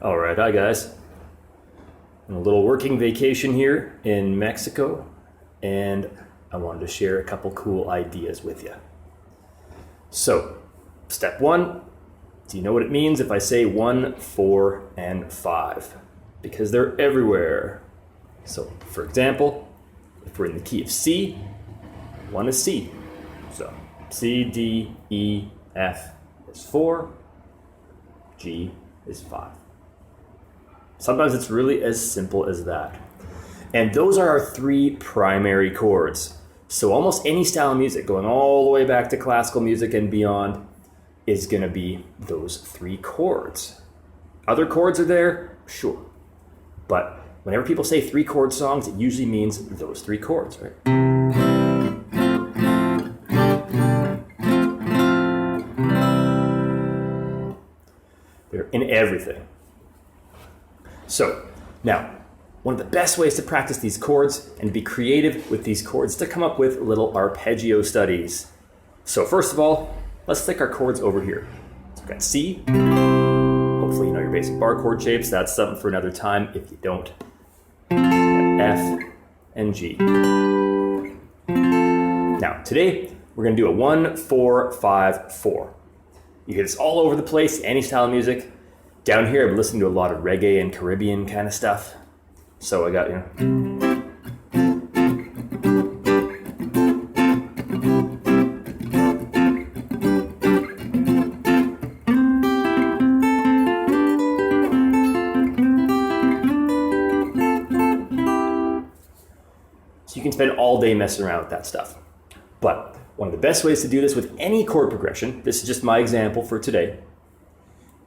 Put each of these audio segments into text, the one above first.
All right, hi guys. On a little working vacation here in Mexico, and I wanted to share a couple cool ideas with you. So, step one, do you know what it means if I say 1, 4, and 5? Because they're everywhere. So, for example, if we're in the key of C, 1 is C. So, C, D, E, F is 4, G is 5. Sometimes it's really as simple as that. And those are our 3 primary chords. So almost any style of music, going all the way back to classical music and beyond, is going to be those 3 chords. Other chords are there, sure. But whenever people say 3-chord songs, it usually means those 3 chords, right? They're in everything. So, now, one of the best ways to practice these chords and be creative with these chords is to come up with little arpeggio studies. So first of all, let's stick our chords over here. So we've got C. Hopefully you know your basic bar chord shapes. That's something for another time if you don't. F and G. Now, today we're going to do a 1, 4, 5, 4. You hear this all over the place, any style of music. Down here, I've been listening to a lot of reggae and Caribbean kind of stuff. So I got, So you can spend all day messing around with that stuff. But one of the best ways to do this with any chord progression, this is just my example for today,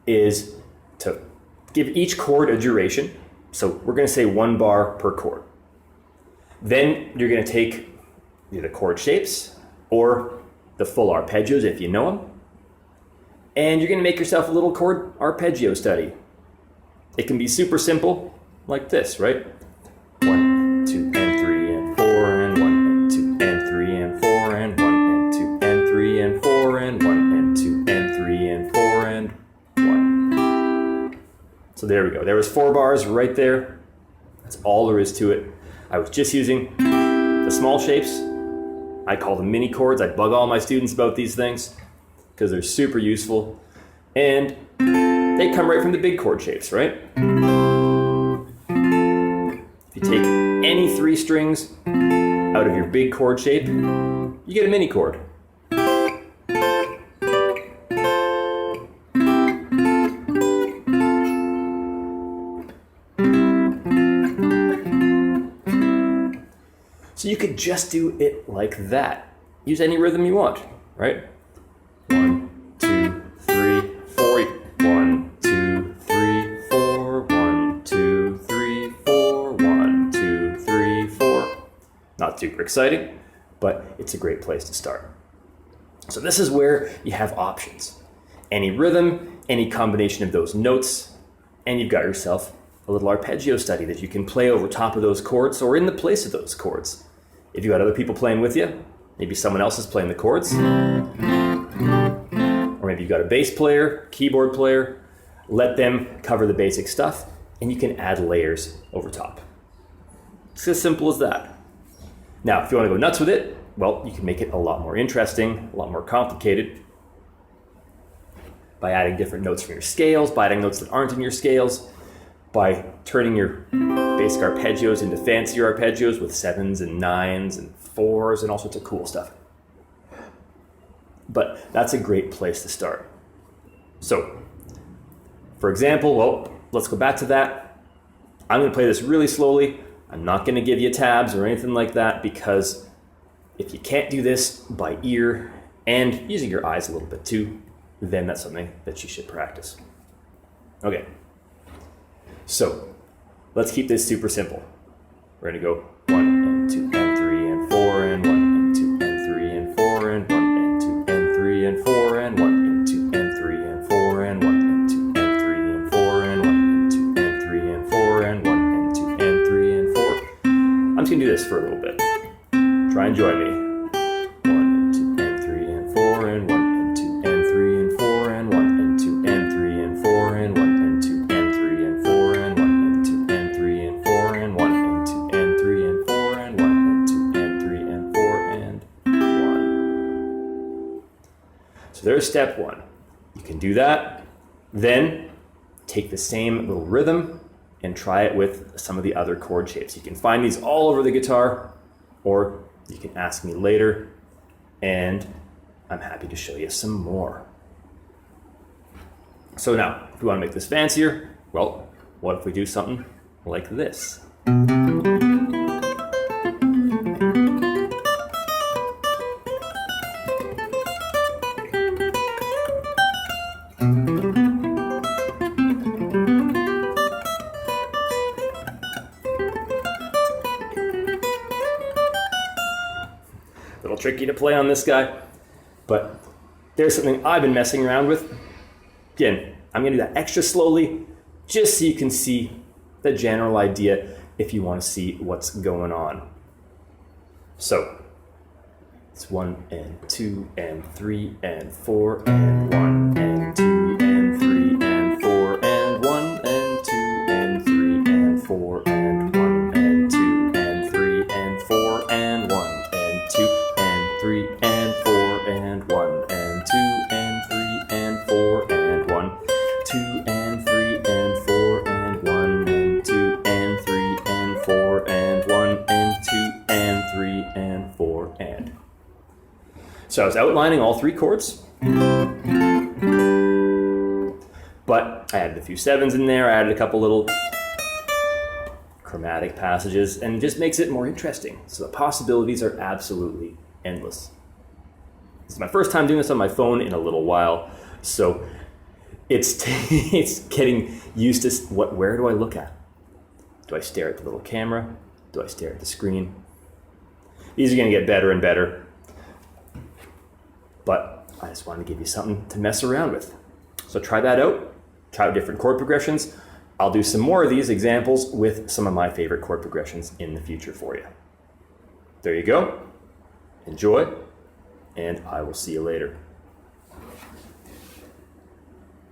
is to give each chord a duration. So we're going to say 1 bar per chord. Then you're going to take either the chord shapes or the full arpeggios if you know them. And you're going to make yourself a little chord arpeggio study. It can be super simple like this, right? 1, 2, and 3, and 4, and 1, and 2, and 3, and 4, and 1, and 2, and 3, and 4, and 1, and 2, and 3, and 4, and 1. So there we go. There was 4 bars right there. That's all there is to it. I was just using the small shapes. I call them mini chords. I bug all my students about these things because they're super useful. And they come right from the big chord shapes, right? If you take any 3 strings out of your big chord shape, you get a mini chord. So you could just do it like that. Use any rhythm you want, right? 1, 2, 3, 4. 1, 2, 3, 4. 1, 2, 3, 4. 1, 2, 3, 4. Not super exciting, but it's a great place to start. So this is where you have options. Any rhythm, any combination of those notes, and you've got yourself a little arpeggio study that you can play over top of those chords or in the place of those chords. If you got other people playing with you, maybe someone else is playing the chords, or maybe you've got a bass player, keyboard player, let them cover the basic stuff, and you can add layers over top. It's as simple as that. Now, if you want to go nuts with it, well, you can make it a lot more interesting, a lot more complicated by adding different notes from your scales, by adding notes that aren't in your scales, by turning your basic arpeggios into fancier arpeggios with 7s and 9s and 4s and all sorts of cool stuff. But that's a great place to start. So, for example, well, let's go back to that. I'm going to play this really slowly. I'm not going to give you tabs or anything like that because if you can't do this by ear and using your eyes a little bit too, then that's something that you should practice. Okay. So, let's keep this super simple. We're going to go 1 and 2 and 3 and 4 and 1 and 2 and 3 and 4 and 1 and 2 and 3 and 4 and 1 and 2 and 3 and 4 and 1 and 2 and 3 and 4 and 1 and 2 and 3 and 4 and 1 and 2 and 3 and 4. I'm just going to do this for a little bit. Try and join me. 1 and 2 and 3 and 4 and 1 and 2 and 3 and 4 and 1 and 2 and 3 and 4 and 1 and 2 and 3 and there's step one. You can do that, then take the same little rhythm and try it with some of the other chord shapes. You can find these all over the guitar, or you can ask me later, and I'm happy to show you some more. So now, if we want to make this fancier, well, what if we do something like this? A little tricky to play on this guy, but there's something I've been messing around with. Again, I'm going to do that extra slowly, just so you can see the general idea if you want to see what's going on. So, it's 1 and 2 and 3 and 4 and 1 and 2 and 3 and 4 and 1 and 2 and 3 and 4 and 1 and 2 and 3 and 4 and 1 and 2 and 3 and 4 and 1 and 2 and 3 and 4 and 1, 2 and 3 and 4 and 1 and 2 and 3 and 4 and 1 and 2 and 3 and 4 and. So I was outlining all three chords, but I added a few sevens in there, I added a couple little chromatic passages, and it just makes it more interesting. So the possibilities are absolutely endless. This is my first time doing this on my phone in a little while, so it's getting used to where do I look at? Do I stare at the little camera? Do I stare at the screen? These are going to get better and better, but I just wanted to give you something to mess around with. So try that out. Try out different chord progressions. I'll do some more of these examples with some of my favorite chord progressions in the future for you. There you go. Enjoy, and I will see you later.